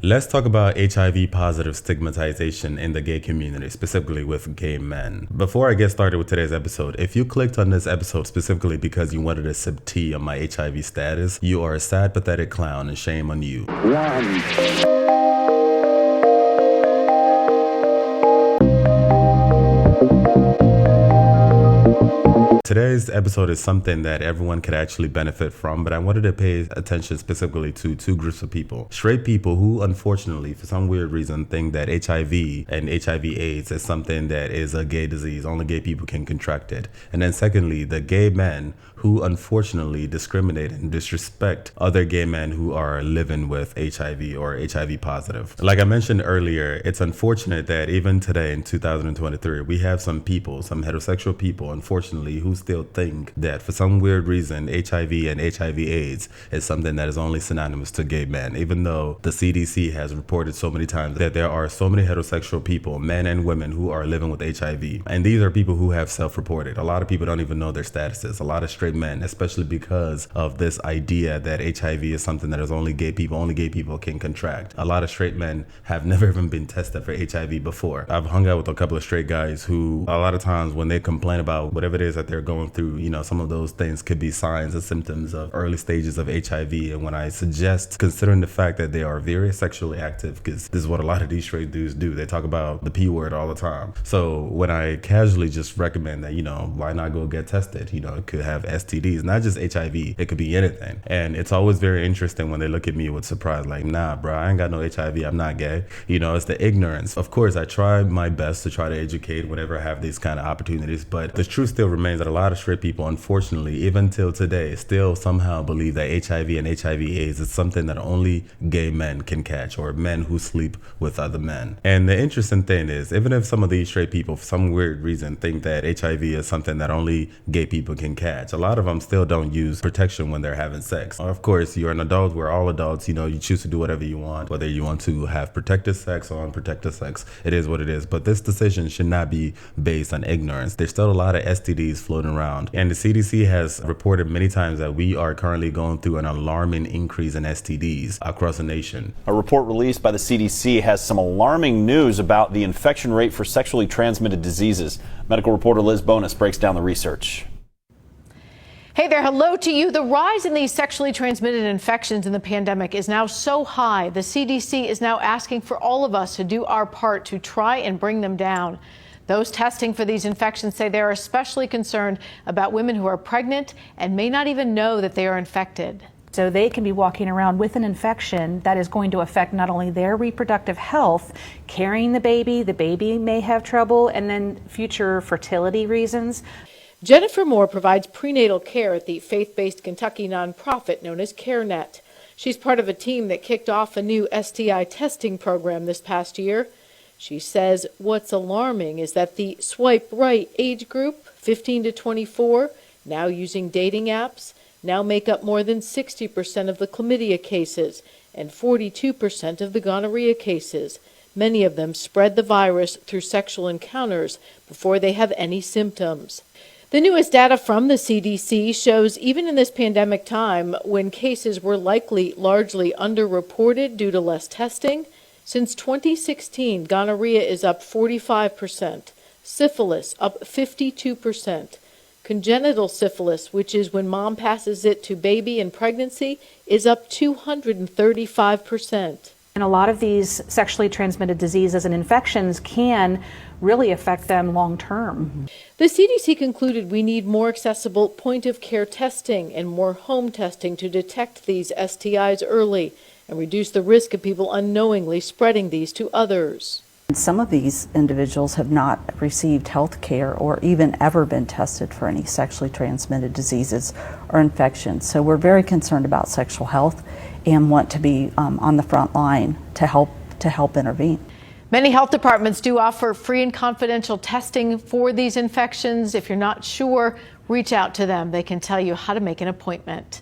Let's talk about HIV positive stigmatization in the gay community, specifically with gay men. Before I get started with today's episode, if you clicked on this episode specifically because you wanted to sip tea on my HIV status, you are a sad, pathetic clown, and shame on you. Today's episode is something that everyone could actually benefit from, but I wanted to pay attention specifically to two groups of people. Straight people who, unfortunately, for some weird reason, think that HIV and HIV AIDS is something that is a gay disease. Only gay people can contract it. And then secondly, the gay men who unfortunately discriminate and disrespect other gay men who are living with HIV or HIV positive. Like I mentioned earlier, it's unfortunate that even today in 2023, we have some people, some heterosexual people, unfortunately, who still think that for some weird reason, HIV and HIV AIDS is something that is only synonymous to gay men, even though the CDC has reported so many times that there are so many heterosexual people, men and women, who are living with HIV. And these are people who have self-reported. A lot of people don't even know their statuses. A lot of straight men, especially because of this idea that HIV is something that is only gay people can contract. A lot of straight men have never even been tested for HIV before. I've hung out with a couple of straight guys who a lot of times when they complain about whatever it is that they're going through, you know, some of those things could be signs and symptoms of early stages of HIV. And when I suggest, considering the fact that they are very sexually active, because this is what a lot of these straight dudes do, they talk about the P word all the time. So when I casually just recommend that, you know, why not go get tested? You know, it could have STDs, not just HIV, it could be anything. And it's always very interesting when they look at me with surprise, like, nah, bro, I ain't got no HIV, I'm not gay. You know, it's the ignorance. Of course, I try my best to try to educate whenever I have these kind of opportunities, but the truth still remains that a lot of straight people, unfortunately, even till today, still somehow believe that HIV and HIV AIDS is something that only gay men can catch, or men who sleep with other men. And the interesting thing is, even if some of these straight people, for some weird reason, think that HIV is something that only gay people can catch, a lot of them still don't use protection when they're having sex. Of course, you're an adult, we're all adults, you know, you choose to do whatever you want, whether you want to have protected sex or unprotected sex, it is what it is. But this decision should not be based on ignorance. There's still a lot of STDs floating around, and the CDC has reported many times that we are currently going through an alarming increase in STDs across the nation. A report released by the CDC has some alarming news about the infection rate for sexually transmitted diseases. Medical reporter Liz Bonus breaks down the research. Hey there, hello to you. The rise in these sexually transmitted infections in the pandemic is now so high, the CDC is now asking for all of us to do our part to try and bring them down. Those testing for these infections say they're especially concerned about women who are pregnant and may not even know that they are infected. So they can be walking around with an infection that is going to affect not only their reproductive health, carrying the baby may have trouble, and then future fertility reasons. Jennifer Moore provides prenatal care at the faith-based Kentucky nonprofit known as CareNet. She's part of a team that kicked off a new STI testing program this past year. She says what's alarming is that the swipe right age group, 15 to 24, now using dating apps, now make up more than 60% of the chlamydia cases and 42% of the gonorrhea cases. Many of them spread the virus through sexual encounters before they have any symptoms. The newest data from the CDC shows even in this pandemic time, when cases were likely largely underreported due to less testing, since 2016, gonorrhea is up 45%, syphilis up 52%, congenital syphilis, which is when mom passes it to baby in pregnancy, is up 235%. And a lot of these sexually transmitted diseases and infections can really affect them long term. The CDC concluded we need more accessible point-of-care testing and more home testing to detect these STIs early and reduce the risk of people unknowingly spreading these to others. Some of these individuals have not received health care or even ever been tested for any sexually transmitted diseases or infections. So we're very concerned about sexual health and want to be on the front line to help intervene. Many health departments do offer free and confidential testing for these infections. If you're not sure, reach out to them. They can tell you how to make an appointment.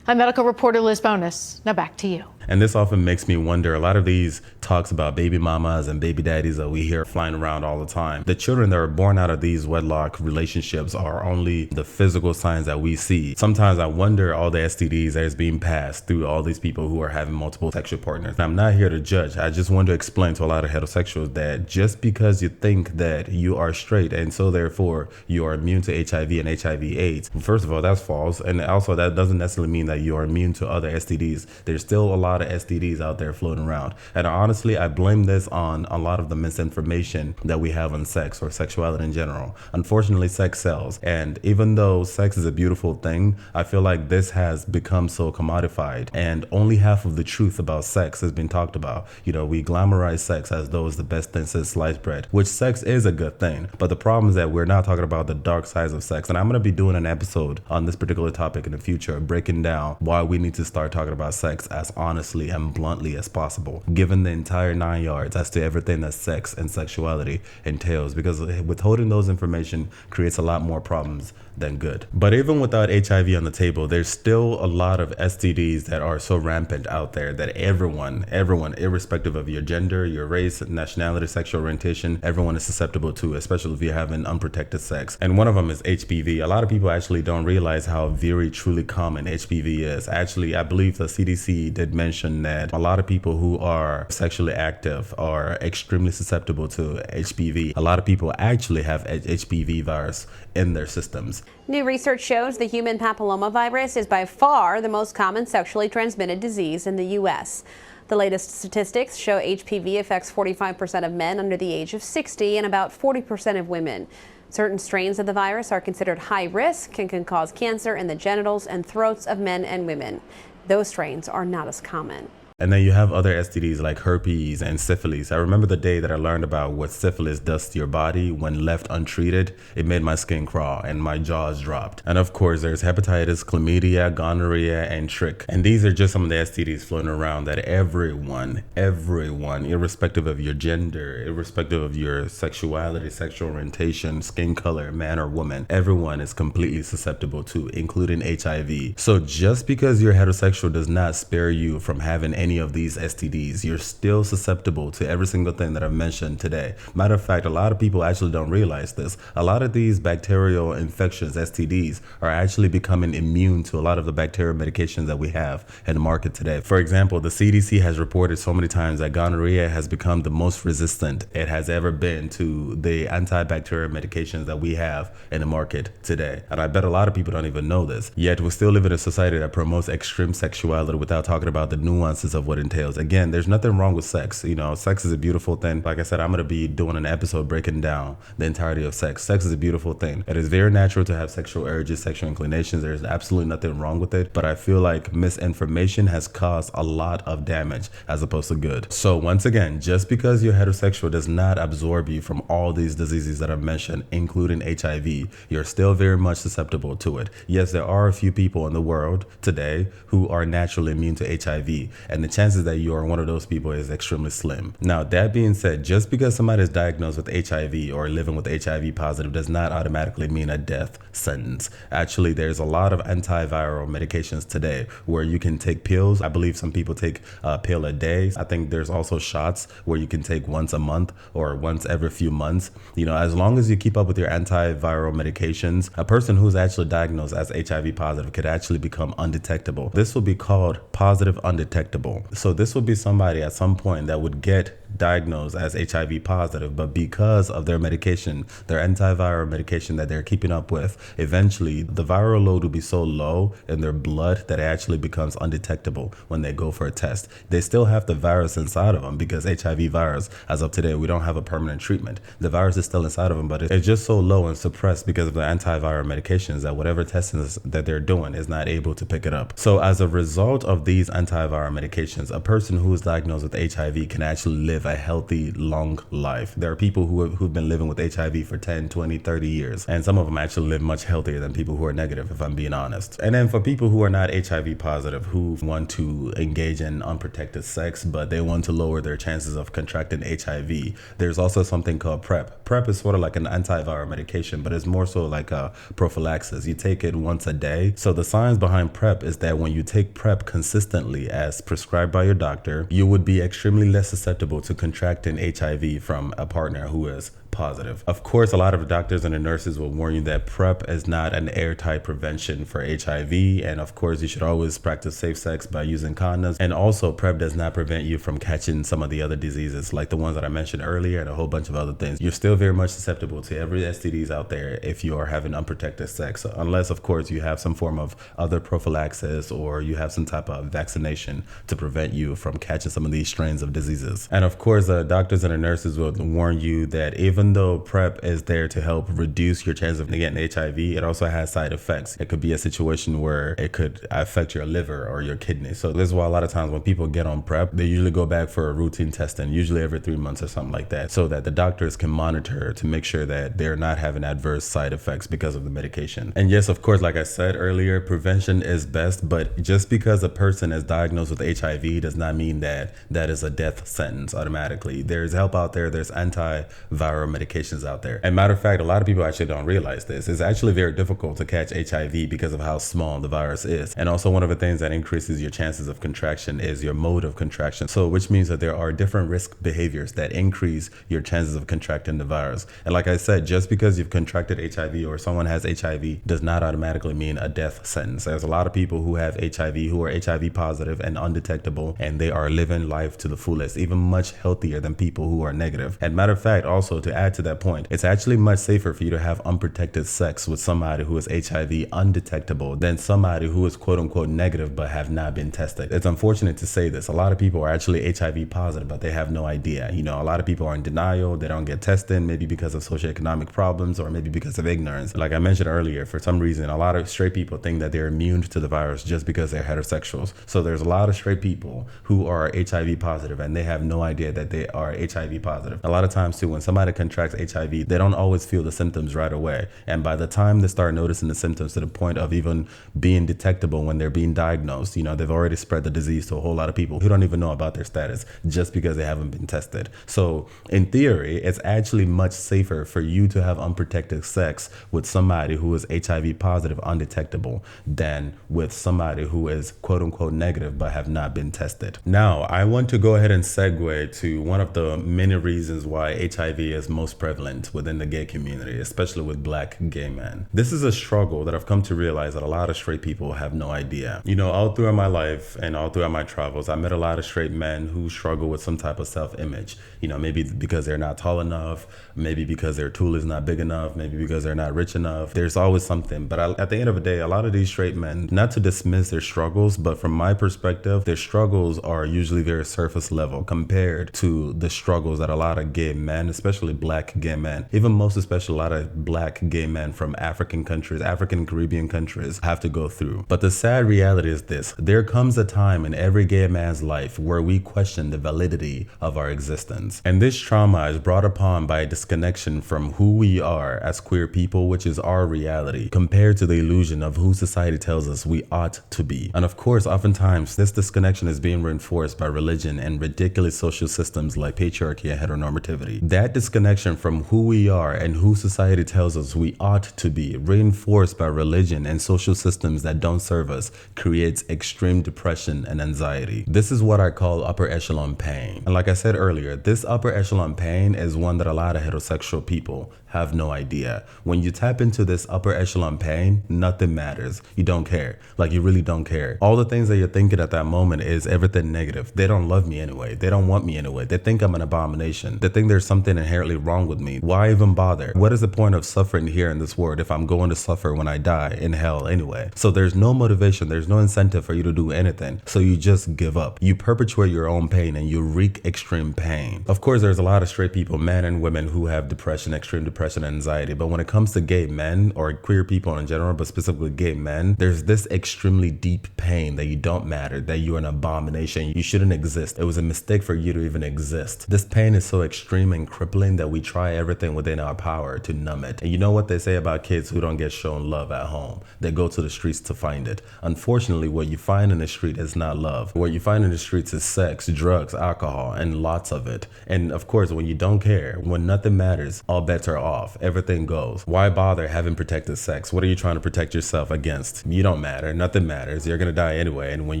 I'm medical reporter Liz Bonus. Now back to you. And this often makes me wonder, a lot of these talks about baby mamas and baby daddies that we hear flying around all the time, the children that are born out of these wedlock relationships are only the physical signs that we see. Sometimes I wonder all the STDs that is being passed through all these people who are having multiple sexual partners. And I'm not here to judge. I just want to explain to a lot of heterosexuals that just because you think that you are straight and so therefore you are immune to HIV and HIV/AIDS, first of all, that's false. And also that doesn't necessarily mean that you are immune to other STDs. There's still a lot of STDs out there floating around. And honestly, I blame this on a lot of the misinformation that we have on sex or sexuality in general. Unfortunately, sex sells. And even though sex is a beautiful thing, I feel like this has become so commodified and only half of the truth about sex has been talked about. You know, we glamorize sex as though it's the best thing since sliced bread, which sex is a good thing. But the problem is that we're not talking about the dark sides of sex. And I'm going to be doing an episode on this particular topic in the future, breaking down why we need to start talking about sex as honestly and bluntly as possible, given the entire 9 yards as to everything that sex and sexuality entails, because withholding those information creates a lot more problems than good. But even without HIV on the table, there's still a lot of STDs that are so rampant out there that everyone, irrespective of your gender, your race, nationality, sexual orientation, everyone is susceptible to, especially if you're having unprotected sex. And one of them is HPV. A lot of people actually don't realize how very truly common HPV is. Actually, I believe the CDC did mention that a lot of people who are sexually active are extremely susceptible to HPV. A lot of people actually have HPV virus in their systems. New research shows the human papillomavirus is by far the most common sexually transmitted disease in the U.S. The latest statistics show HPV affects 45% of men under the age of 60 and about 40% of women. Certain strains of the virus are considered high risk and can cause cancer in the genitals and throats of men and women. Those strains are not as common. And then you have other STDs like herpes and syphilis. I remember the day that I learned about what syphilis does to your body when left untreated. It made my skin crawl and my jaws dropped. And of course, there's hepatitis, chlamydia, gonorrhea, and trick. And these are just some of the STDs floating around that everyone, irrespective of your gender, irrespective of your sexuality, sexual orientation, skin color, man or woman, everyone is completely susceptible to, including HIV. So just because you're heterosexual does not spare you from having any of these STDs. You're still susceptible to every single thing that I've mentioned today. Matter of fact, a lot of people actually don't realize this. A lot of these bacterial infections, STDs, are actually becoming immune to a lot of the bacterial medications that we have in the market today. For example, the CDC has reported so many times that gonorrhea has become the most resistant it has ever been to the antibacterial medications that we have in the market today. And I bet a lot of people don't even know this. Yet we still live in a society that promotes extreme sexuality without talking about the nuances of what it entails. Again, there's nothing wrong with sex. You know, sex is a beautiful thing. Like I said, I'm going to be doing an episode breaking down the entirety of sex. Sex is a beautiful thing. It is very natural to have sexual urges, sexual inclinations. There's absolutely nothing wrong with it. But I feel like misinformation has caused a lot of damage as opposed to good. So once again, just because you're heterosexual does not absorb you from all these diseases that I've mentioned, including HIV. You're still very much susceptible to it. Yes, there are a few people in the world today who are naturally immune to HIV. And the chances that you are one of those people is extremely slim. Now, that being said, just because somebody is diagnosed with HIV or living with HIV positive does not automatically mean a death sentence. Actually, there's a lot of antiviral medications today where you can take pills. I believe some people take a pill a day. I think there's also shots where you can take once a month or once every few months. You know, as long as you keep up with your antiviral medications, a person who's actually diagnosed as HIV positive could actually become undetectable. This will be called positive undetectable. So this would be somebody at some point that would get diagnosed as HIV positive, but because of their medication, their antiviral medication that they're keeping up with, eventually the viral load will be so low in their blood that it actually becomes undetectable when they go for a test. They still have the virus inside of them because HIV virus, as of today, we don't have a permanent treatment. The virus is still inside of them, but it's just so low and suppressed because of the antiviral medications that whatever testing that they're doing is not able to pick it up. So as a result of these antiviral medications, a person who is diagnosed with HIV can actually live live a healthy, long life. There are people who've been living with HIV for 10, 20, 30 years, and some of them actually live much healthier than people who are negative, if I'm being honest. And then for people who are not HIV positive, who want to engage in unprotected sex, but they want to lower their chances of contracting HIV, there's also something called PrEP. PrEP is sort of like an antiviral medication, but it's more so like a prophylaxis. You take it once a day. So the science behind PrEP is that when you take PrEP consistently as prescribed by your doctor, you would be extremely less susceptible to contracting HIV from a partner who is positive. Of course, a lot of the doctors and the nurses will warn you that PrEP is not an airtight prevention for HIV, and of course you should always practice safe sex by using condoms. And also PrEP does not prevent you from catching some of the other diseases like the ones that I mentioned earlier and a whole bunch of other things. You're still very much susceptible to every STDs out there if you are having unprotected sex, unless of course you have some form of other prophylaxis or you have some type of vaccination to prevent you from catching some of these strains of diseases. And of course doctors and the nurses will warn you that even though PrEP is there to help reduce your chance of getting HIV, it also has side effects. It could be a situation where it could affect your liver or your kidney. So this is why a lot of times when people get on PrEP, they usually go back for a routine testing, usually every 3 months or something like that, so that the doctors can monitor to make sure that they're not having adverse side effects because of the medication. And yes, of course, like I said earlier, prevention is best, but just because a person is diagnosed with HIV does not mean that that is a death sentence automatically. There's help out there. There's antiviral medications out there. And matter of fact, a lot of people actually don't realize this. It's actually very difficult to catch HIV because of how small the virus is. And also one of the things that increases your chances of contraction is your mode of contraction. So which means that there are different risk behaviors that increase your chances of contracting the virus. And like I said, just because you've contracted HIV or someone has HIV does not automatically mean a death sentence. There's a lot of people who have HIV who are HIV positive and undetectable, and they are living life to the fullest, even much healthier than people who are negative. And matter of fact, also to add to that point, it's actually much safer for you to have unprotected sex with somebody who is HIV undetectable than somebody who is quote unquote negative but have not been tested. It's unfortunate to say this. A lot of people are actually HIV positive, but they have no idea. You know, a lot of people are in denial. They don't get tested, maybe because of socioeconomic problems or maybe because of ignorance. Like I mentioned earlier, for some reason, a lot of straight people think that they're immune to the virus just because they're heterosexuals. So there's a lot of straight people who are HIV positive and they have no idea that they are HIV positive. A lot of times too, when somebody contracts HIV, they don't always feel the symptoms right away. And by the time they start noticing the symptoms to the point of even being detectable when they're being diagnosed, you know, they've already spread the disease to a whole lot of people who don't even know about their status just because they haven't been tested. So in theory, it's actually much safer for you to have unprotected sex with somebody who is HIV positive, undetectable, than with somebody who is quote unquote negative but have not been tested. Now, I want to go ahead and segue to one of the many reasons why HIV is most prevalent within the gay community, especially with Black gay men. This is a struggle that I've come to realize that a lot of straight people have no idea. You know, all throughout my life and all throughout my travels, I met a lot of straight men who struggle with some type of self-image. You know, maybe because they're not tall enough, maybe because their tool is not big enough, maybe because they're not rich enough. There's always something. But at the end of the day, a lot of these straight men, not to dismiss their struggles, but from my perspective, their struggles are usually very surface level compared to the struggles that a lot of gay men, especially Black gay men, even most especially a lot of Black gay men from African countries, African and Caribbean countries have to go through. But the sad reality is this: there comes a time in every gay man's life where we question the validity of our existence. And this trauma is brought upon by a disconnection from who we are as queer people, which is our reality, compared to the illusion of who society tells us we ought to be. And of course, oftentimes this disconnection is being reinforced by religion and ridiculous social systems like patriarchy and heteronormativity. That disconnection from who we are and who society tells us we ought to be, reinforced by religion and social systems that don't serve us, creates extreme depression and anxiety. This is what I call upper echelon pain. And like I said earlier, this upper echelon pain is one that a lot of heterosexual people have no idea. When you tap into this upper echelon pain, nothing matters. You don't care. Like, you really don't care. All the things that you're thinking at that moment is everything negative. They don't love me anyway. They don't want me anyway. They think I'm an abomination. They think there's something inherently wrong with me. Why even bother? What is the point of suffering here in this world if I'm going to suffer when I die in hell anyway? So there's no motivation. There's no incentive for you to do anything. So you just give up. You perpetuate your own pain and you wreak extreme pain. Of course, there's a lot of straight people, men and women, who have depression, extreme depression, depression and anxiety. But when it comes to gay men or queer people in general, but specifically gay men, there's this extremely deep pain that you don't matter, that you're an abomination, you shouldn't exist. It was a mistake for you to even exist. This pain is so extreme and crippling that we try everything within our power to numb it. And you know what they say about kids who don't get shown love at home? They go to the streets to find it. Unfortunately, what you find in the street is not love. What you find in the streets is sex, drugs, alcohol, and lots of it. And of course, when you don't care, when nothing matters, all bets are off. Everything goes. Why bother having protected sex? What are you trying to protect yourself against? You don't matter. Nothing matters. You're going to die anyway. And when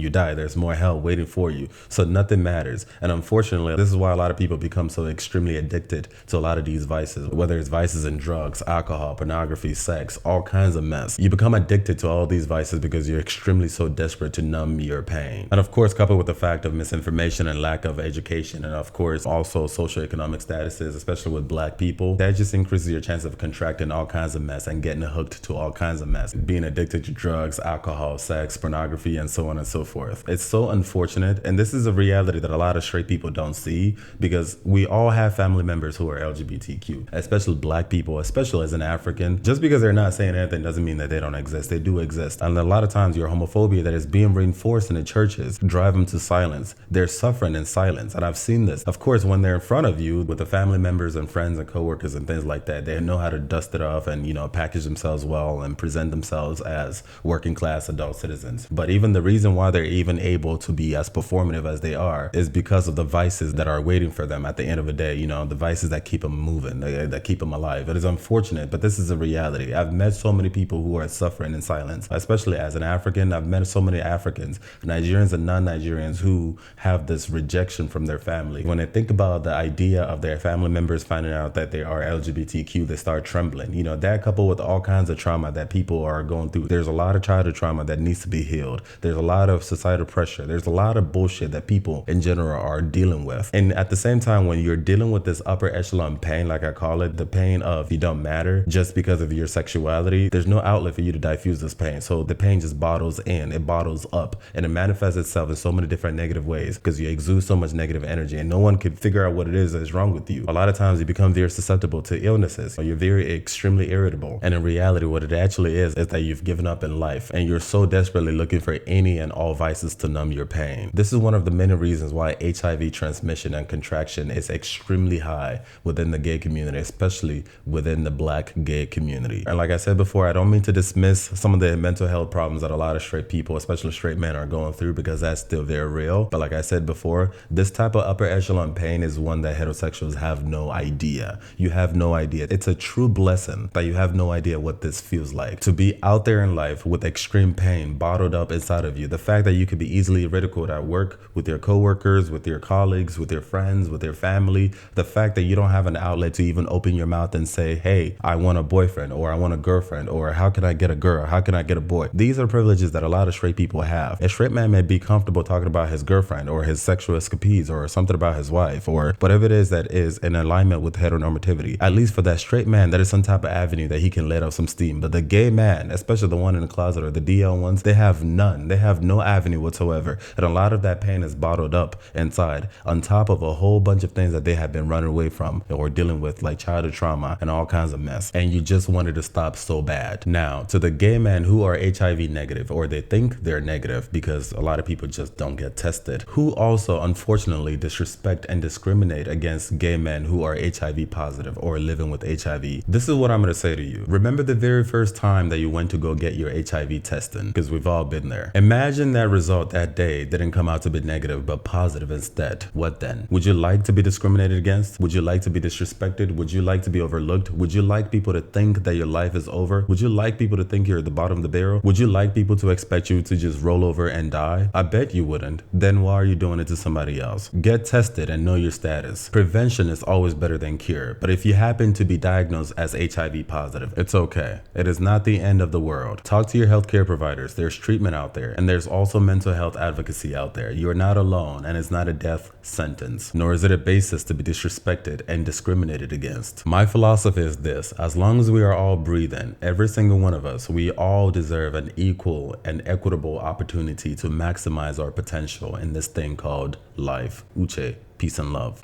you die, there's more hell waiting for you. So nothing matters. And unfortunately, this is why a lot of people become so extremely addicted to a lot of these vices, whether it's vices in drugs, alcohol, pornography, sex, all kinds of mess. You become addicted to all these vices because you're extremely so desperate to numb your pain. And of course, coupled with the fact of misinformation and lack of education, and of course, also socioeconomic statuses, especially with Black people, that just increases your chance of contracting all kinds of mess and getting hooked to all kinds of mess, being addicted to drugs, alcohol, sex, pornography, and so on and so forth. It's so unfortunate, and this is a reality that a lot of straight people don't see, because we all have family members who are LGBTQ, especially Black people, especially as an African. Just because they're not saying anything doesn't mean that they don't exist. They do exist. And a lot of times your homophobia that is being reinforced in the churches drive them to silence. They're suffering in silence. And I've seen this. Of course, when they're in front of you with the family members and friends and coworkers and things like that, they know how to dust it off and, package themselves well and present themselves as working class adult citizens. But even the reason why they're even able to be as performative as they are is because of the vices that are waiting for them at the end of the day, the vices that keep them moving, that keep them alive. It is unfortunate, but this is a reality. I've met so many people who are suffering in silence, especially as an African. I've met so many Africans, Nigerians and non-Nigerians, who have this rejection from their family. When they think about the idea of their family members finding out that they are LGBTQ, they start trembling. That coupled with all kinds of trauma that people are going through. There's a lot of childhood trauma that needs to be healed. There's a lot of societal pressure. There's a lot of bullshit that people in general are dealing with. And at the same time, when you're dealing with this upper echelon pain, like I call it, the pain of you don't matter just because of your sexuality, there's no outlet for you to diffuse this pain. So the pain just bottles in, it bottles up, and it manifests itself in so many different negative ways because you exude so much negative energy and no one can figure out what it is that is wrong with you. A lot of times you become very susceptible to illnesses, or you're very extremely irritable. And in reality, what it actually is that you've given up in life and you're so desperately looking for any and all vices to numb your pain. This is one of the many reasons why HIV transmission and contraction is extremely high within the gay community, especially within the Black gay community. And like I said before, I don't mean to dismiss some of the mental health problems that a lot of straight people, especially straight men, are going through, because that's still very real. But like I said before, this type of upper echelon pain is one that heterosexuals have no idea. You have no idea. It's a true blessing that you have no idea what this feels like. To be out there in life with extreme pain bottled up inside of you. The fact that you could be easily ridiculed at work, with your coworkers, with your colleagues, with your friends, with your family. The fact that you don't have an outlet to even open your mouth and say, hey, I want a boyfriend, or I want a girlfriend, or how can I get a girl? How can I get a boy? These are privileges that a lot of straight people have. A straight man may be comfortable talking about his girlfriend or his sexual escapades or something about his wife or whatever it is that is in alignment with heteronormativity. At least for that straight man, that is some type of avenue that he can let out some steam. But the gay man, especially the one in the closet or the DL ones, they have none. They have no avenue whatsoever. And a lot of that pain is bottled up inside, on top of a whole bunch of things that they have been running away from or dealing with, like childhood trauma and all kinds of mess. And you just wanted to stop so bad. Now, to the gay men who are HIV negative, or they think they're negative because a lot of people just don't get tested, who also unfortunately disrespect and discriminate against gay men who are HIV positive or living with HIV. This is what I'm going to say to you. Remember the very first time that you went to go get your HIV testing, because we've all been there. Imagine that result that day didn't come out to be negative but positive instead. What then? Would you like to be discriminated against? Would you like to be disrespected? Would you like to be overlooked? Would you like people to think that your life is over? Would you like people to think you're at the bottom of the barrel? Would you like people to expect you to just roll over and die? I bet you wouldn't. Then why are you doing it to somebody else? Get tested and know your status. Prevention is always better than cure. But if you happen to be diagnosed as HIV positive, it's okay. It is not the end of the world. Talk to your healthcare providers. There's treatment out there, and there's also mental health advocacy out there. You are not alone, and it's not a death sentence, nor is it a basis to be disrespected and discriminated against. My philosophy is this: as long as we are all breathing, every single one of us, we all deserve an equal and equitable opportunity to maximize our potential in this thing called life. Uche, peace and love.